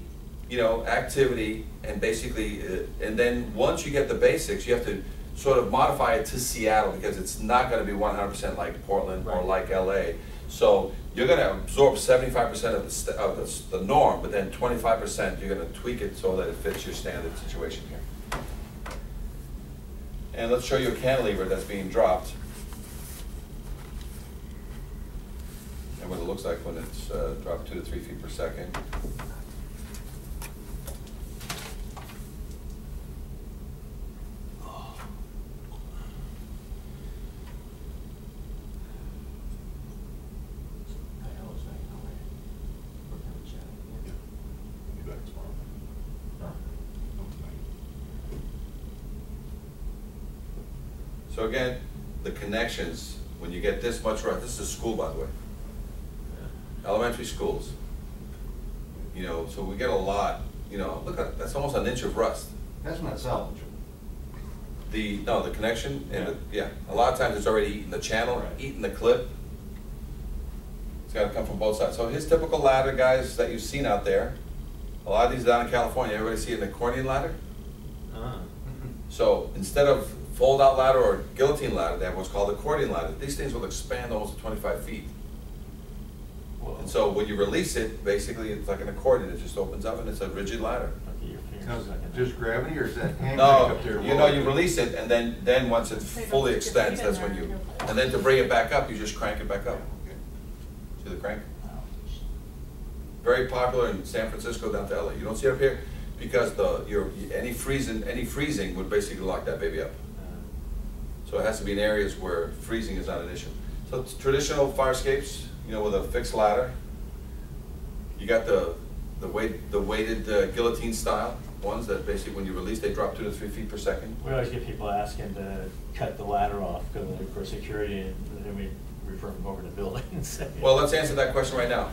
activity, and basically, and then once you get the basics, you have to sort of modify it to Seattle, because it's not gonna be 100% like Portland or Right. like LA. So you're gonna absorb 75% of the norm, but then 25% you're gonna tweak it so that it fits your standard situation here. And let's show you a cantilever that's being dropped. And what it looks like when it's dropped 2 to 3 feet per second. So again, the connections, when you get this much rust, this is a school, by the way, elementary schools. You know, so we get a lot, you know, look at, that's almost an inch of rust. That's not salvageable. No, the connection, and Yeah. yeah, a lot of times it's already eating the channel, Right. eating the clip. It's gotta come from both sides. So his typical ladder, guys, that you've seen out there, a lot of these down in California, everybody see an accordion ladder? So instead of fold-out ladder or guillotine ladder, they have what's called accordion ladder. These things will expand almost to 25 feet. And so when you release it, basically it's like an accordion, it just opens up and it's a rigid ladder. Just gravity, or is that hand crank No, up there? you know, you release it and then once it fully extends, that's when you, and then to bring it back up, you just crank it back up. See the crank? Very popular in San Francisco down to LA. You don't see it up here because any freezing would basically lock that baby up. So it has to be in areas where freezing is not an issue. So it's traditional fire escapes, you know, with a fixed ladder. You got the weighted guillotine style ones that basically when you release, they drop 2 to 3 feet per second. We always get people asking to cut the ladder off for security, and then we refer them over to buildings. Well, let's answer that question right now.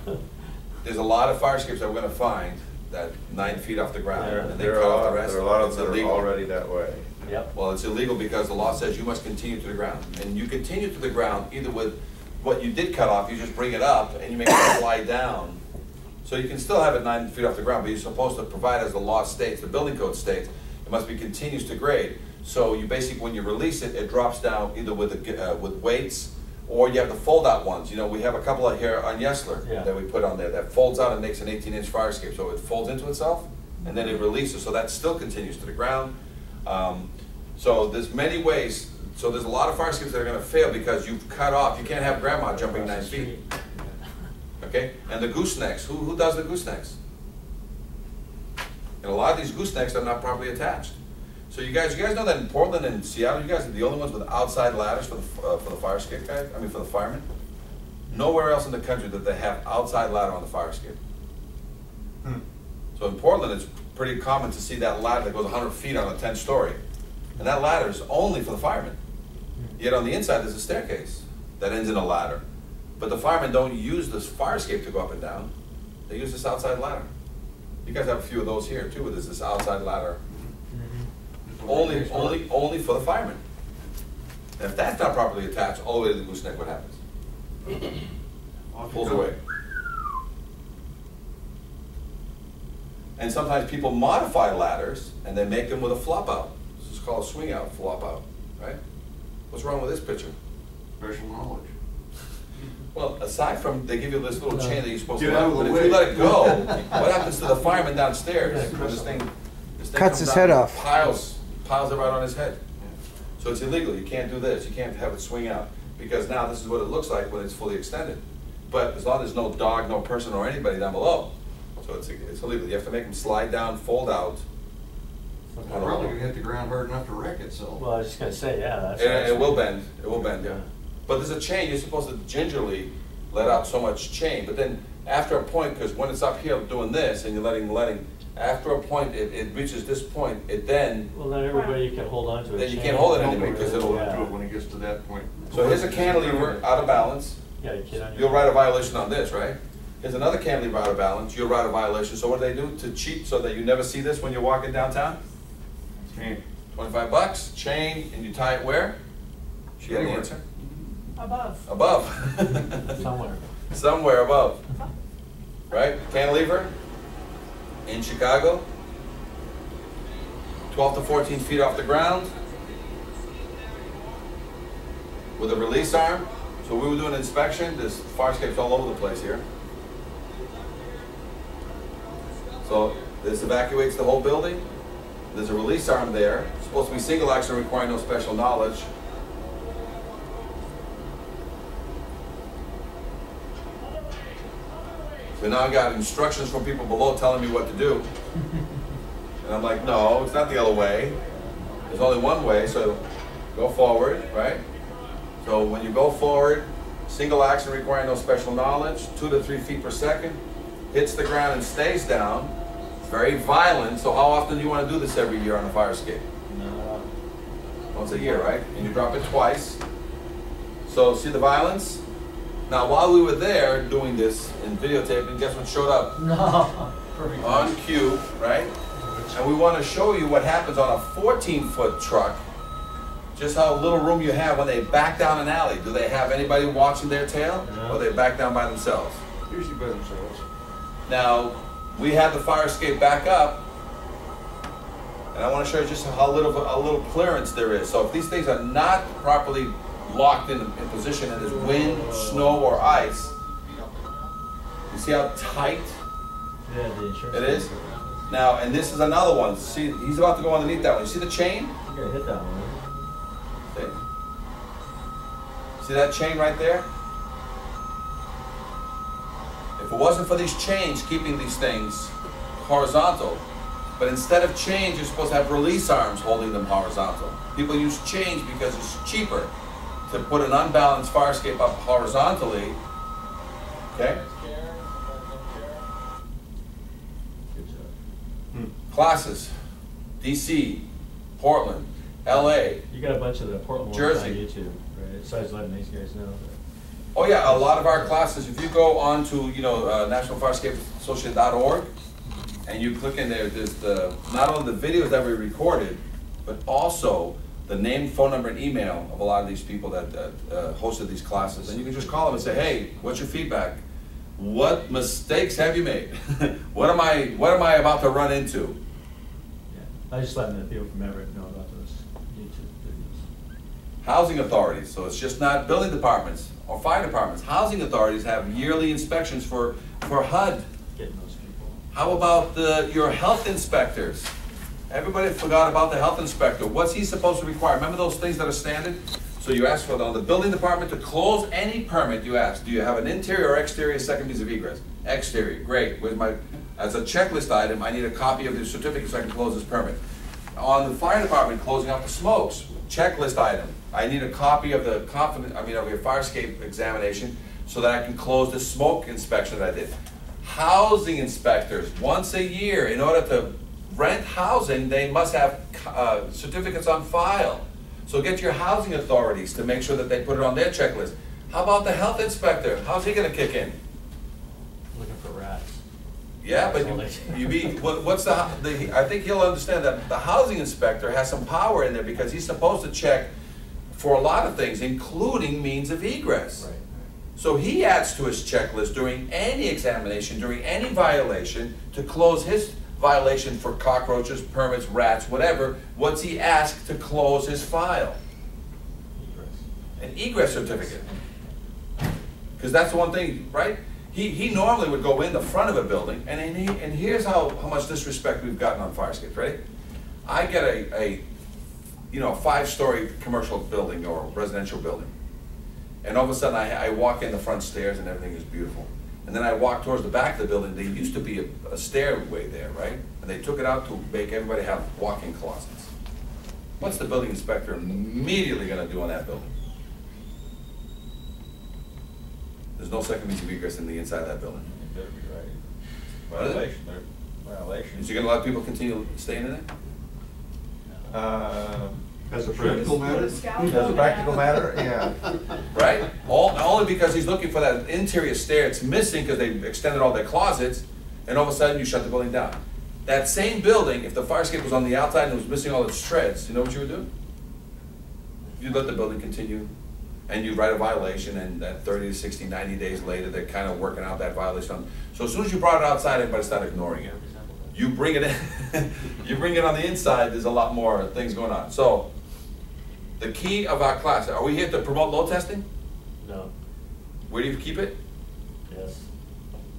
There's a lot of fire escapes that we're gonna find that 9 feet off the ground, and they cut off the rest. There are a lot of It's them that are illegal. already that way. Yep. Well, it's illegal because the law says you must continue to the ground. And you continue to the ground either with what you did cut off, you just bring it up and you make it slide down. So you can still have it 9 feet off the ground, but you're supposed to provide, as the law states, the building code states, it must be continuous to grade. So you basically, when you release it, it drops down either with weights, or you have the fold-out ones. You know, we have a couple of here on Yesler Yeah. that we put on there that folds out and makes an 18-inch fire escape. So it folds into itself, and then it releases, so that still continues to the ground. So there's many ways. So there's a lot of fire escapes that are gonna fail because you've cut off. You can't have grandma jumping 9 feet. Okay, and the goosenecks, who does the goosenecks? And a lot of these goosenecks are not properly attached. So you guys know that in Portland and Seattle, you guys are the only ones with outside ladders for the fire escape guys, I mean for the firemen. Nowhere else in the country that they have outside ladder on the fire escape. So in Portland, it's pretty common to see that ladder that goes 100 feet on a 10-story. And that ladder is only for the firemen. Yet on the inside, there's a staircase that ends in a ladder. But the firemen don't use this fire escape to go up and down. They use this outside ladder. You guys have a few of those here too, where there's this outside ladder. Only for the firemen. And if that's not properly attached all the way to the gooseneck, what happens? Pulls away. And sometimes people modify ladders and they make them with a flop out. This is called a swing out, flop out, right? What's wrong with this picture? Special knowledge. Well, aside from, they give you this little chain that you're supposed to Get out let, of the but if you way. let it go, what happens to the fireman downstairs? When this thing Cuts comes his down head and off. Piles it right on his head. So it's illegal, you can't do this, you can't have it swing out, because now this is what it looks like when it's fully extended. But as long as there's no dog, no person, or anybody down below, so it's illegal. You have to make them slide down, fold out. It's probably gonna hit the ground hard enough to wreck it, so. Well, I was just gonna say, yeah, that's. It will bend, yeah. But there's a chain, you're supposed to gingerly let out so much chain, but then after a point, because when it's up here doing this and you're letting, after a point, it reaches this point, it then, Well, not everybody can hold on to it. Then you can't hold it anymore, because it'll- do it when it gets to that point. so here's a cantilever out of balance. Yeah, you can't. You'll write a violation on this, right? Here's another cantilever out of balance, you'll write a violation. So what do they do to cheat so that you never see this when you're walking downtown? Chain. $25, chain, and you tie it where? She had the Anywhere. answer? Above. Above. Somewhere. Somewhere above. Right? Cantilever in Chicago, 12 to 14 feet off the ground with a release arm. So we were doing an inspection. There's fire escapes all over the place here. So this evacuates the whole building. There's a release arm there. It's supposed to be single action, requiring no special knowledge. So now I got instructions from people below telling me what to do. And I'm like, no, it's not the other way. There's only one way, so go forward, right? So when you go forward, single action requiring no special knowledge, 2 to 3 feet per second, hits the ground and stays down. It's very violent, so how often do you want to do this every year on a fire escape? No. Well, once a year, right? And you drop it twice. So see the violence? Now while we were there doing this and videotaping, guess what showed up? No. Perfect. On cue, right? And we want to show you what happens on a 14-foot truck, just how little room you have when they back down an alley. Do they have anybody watching their tail? No. Or they back down by themselves? Usually by themselves. Now, we had the fire escape back up, and I want to show you just how a little clearance there is. So if these things are not properly locked in position and there's wind, snow, or ice, you see how tight Yeah, the insurance. it is? Now, and this is another one. See, he's about to go underneath that one. You see the chain? You gotta hit that one. See that chain right there? If it wasn't for these chains keeping these things horizontal, but instead of chains, you're supposed to have release arms holding them horizontal. People use chains because it's cheaper to put an unbalanced fire escape up horizontally. Okay? Good job. Classes, DC, Portland, LA. You got a bunch of the Portland ones Jersey. on YouTube, right? So I was letting these guys know. Oh yeah, a lot of our classes, if you go on to, National Fire Escape Association.org, and you click in there, there's not only the videos that we recorded, but also the name, phone number, and email of a lot of these people that hosted these classes. And you can just call them and say, hey, what's your feedback? What mistakes have you made? What am I about to run into? Yeah. I was just letting the people from Everett know about those YouTube videos. Housing authorities, so it's just not building departments or fire departments. Housing authorities have yearly inspections for HUD. Getting those people. How about your health inspectors? Everybody forgot about the health inspector. What's he supposed to require? Remember those things that are standard? So you ask for the building department to close any permit. You ask, do you have an interior or exterior second means of egress? Exterior, great. As a checklist item, I need a copy of the certificate so I can close this permit. On the fire department, closing out the smokes, checklist item. I need a copy of of your fire escape examination so that I can close the smoke inspection that I did. Housing inspectors, once a year, in order to rent housing, they must have certificates on file. So get your housing authorities to make sure that they put it on their checklist. How about the health inspector? How's he gonna kick in? Looking for rats. Yeah, but I think he'll understand that the housing inspector has some power in there because he's supposed to check for a lot of things, including means of egress. Right. So he adds to his checklist during any examination, during any violation, to close his violation for cockroaches, permits, rats, whatever. What's he asked to close his file? Egress. An egress certificate. Because that's the one thing, right? He normally would go in the front of a building, and here's how much disrespect we've gotten on fire escapes, ready? I get a 5-story commercial building or residential building. And all of a sudden I walk in the front stairs and everything is beautiful. And then I walk towards the back of the building. There used to be a stairway there, right? And they took it out to make everybody have walk-in closets. What's the building inspector immediately gonna do on that building? There's no second means of egress in the inside of that building. It better be right. What is it? Violation, violation. Is he gonna let people continue staying in there? As a practical matter? As As a practical matter, yeah. Right? Only because he's looking for that interior stair. It's missing because they extended all their closets, and all of a sudden you shut the building down. That same building, if the fire escape was on the outside and it was missing all its treads, you know what you would do? You'd let the building continue, and you'd write a violation, and that 30 to 60, 90 days later, they're kind of working out that violation. So as soon as you brought it outside, everybody started ignoring it. You bring it in, you bring it on the inside, there's a lot more things going on. So, the key of our class, are we here to promote load testing? No. Where do you keep it? Yes.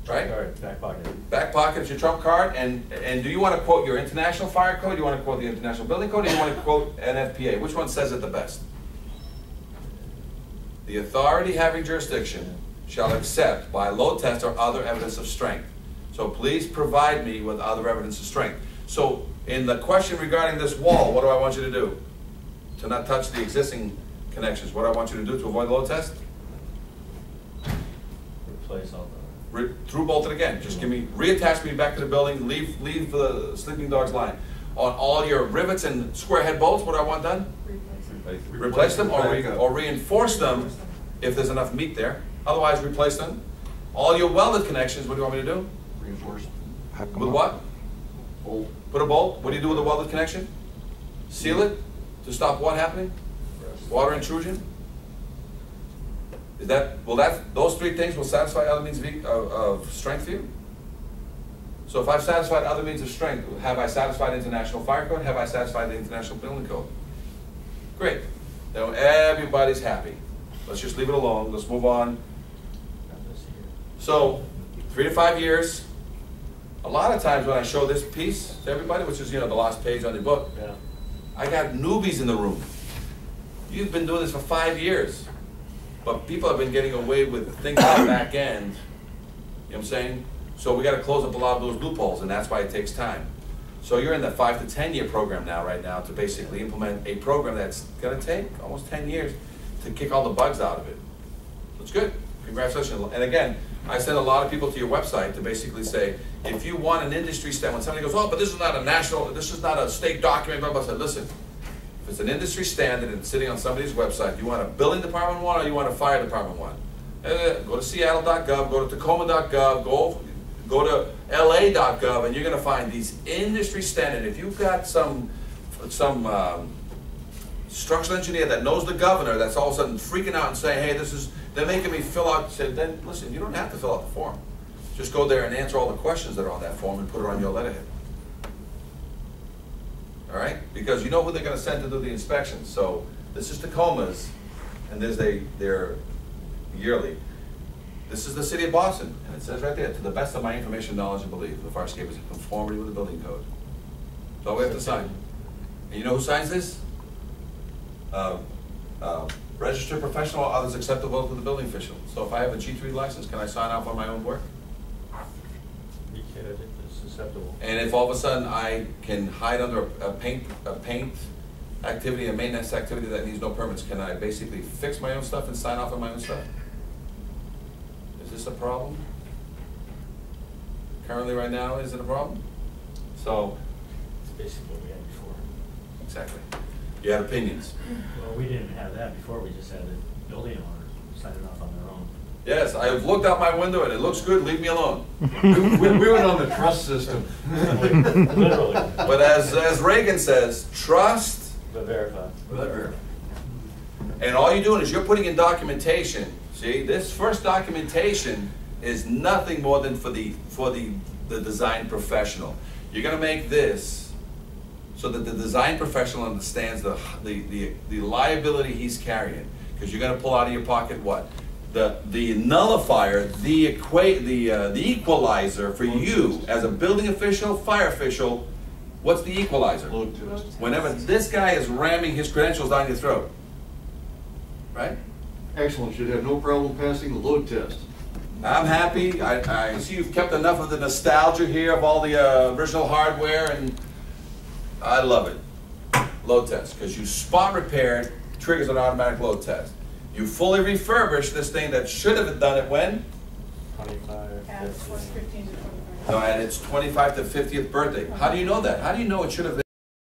Right? All right, back pocket. Back pocket is your trump card, and do you want to quote your international fire code, do you want to quote the international building code, or do you want to quote NFPA? Which one says it the best? The authority having jurisdiction shall accept by load test or other evidence of strength. So please provide me with other evidence of strength. So in the question regarding this wall, what do I want you to do? To not touch the existing connections. What do I want you to do to avoid the load test? Replace all Through bolt it again. Just reattach me back to the building, leave the sleeping dogs line. on all your rivets and square head bolts, what do I want done? Replace it. Replace them or Back up. or reinforce them if there's enough meat there. Otherwise, replace them. All your welded connections, what do you want me to do? Reinforced. With what? Bolt. Put a bolt. What do you do with a welded connection? Seal it to stop what happening? Water intrusion? Those three things will satisfy other means of strength for you? So if I've satisfied other means of strength, have I satisfied International Fire Code? Have I satisfied the International Building Code? Great. Now everybody's happy. Let's just leave it alone. Let's move on. So, 3 to 5 years. A lot of times when I show this piece to everybody, which is, the last page on the book, Yeah. I got newbies in the room. You've been doing this for 5 years, but people have been getting away with things on the back end. You know what I'm saying? So we got to close up a lot of those loopholes, and that's why it takes time. So you're in the 5 to 10 year program now, right now, to basically implement a program that's going to take almost 10 years to kick all the bugs out of it. So it's good. Congratulations. And again, I send a lot of people to your website to basically say, if you want an industry standard, when somebody goes, oh, but this is not a state document, blah, blah, blah. I said, listen, if it's an industry standard and it's sitting on somebody's website, you want a building department one or you want a fire department one? Go to seattle.gov, go to tacoma.gov, go to la.gov, and you're going to find these industry standard. If you've got some structural engineer that knows the governor that's all of a sudden freaking out and saying, hey, they're making me fill out, then listen, you don't have to fill out the form. Just go there and answer all the questions that are on that form and put it on your letterhead. All right? Because you know who they're going to send to do the inspection. So this is Tacoma's, and they're yearly. This is the city of Boston, and it says right there, to the best of my information, knowledge, and belief, the Farscape is in conformity with the building code. That's all we have to sign. And you know who signs this? Registered professional or others acceptable to the building official. So if I have a G3 license, can I sign off on my own work? You can, I think it's acceptable. And if all of a sudden I can hide under a paint activity, a maintenance activity that needs no permits, can I basically fix my own stuff and sign off on my own stuff? Is this a problem? Currently, right now, is it a problem? So, It's basically what we had before. exactly. You had opinions. Well, we didn't have that before, we just had the building owner sign it off on their own. Yes, I've looked out my window and it looks good, leave me alone. We went on the trust system. Literally. But as Reagan says, trust, But verify. and all you're doing is you're putting in documentation. See, this first documentation is nothing more than for the design professional. You're gonna make this so that the design professional understands the liability he's carrying. Because you're gonna pull out of your pocket what? The nullifier, the equalizer for you as a building official, fire official. What's the equalizer? Load test. Whenever this guy is ramming his credentials down your throat, right? Excellent, should have no problem passing the load test. I'm happy. I see you've kept enough of the nostalgia here of all the original hardware, and I love it. Load test, because you spot repaired, triggers an automatic load test. You fully refurbished this thing that should have done it when? 25. At 15 to 25. No, at its 25th to 50th birthday. How do you know that? How do you know it should have been?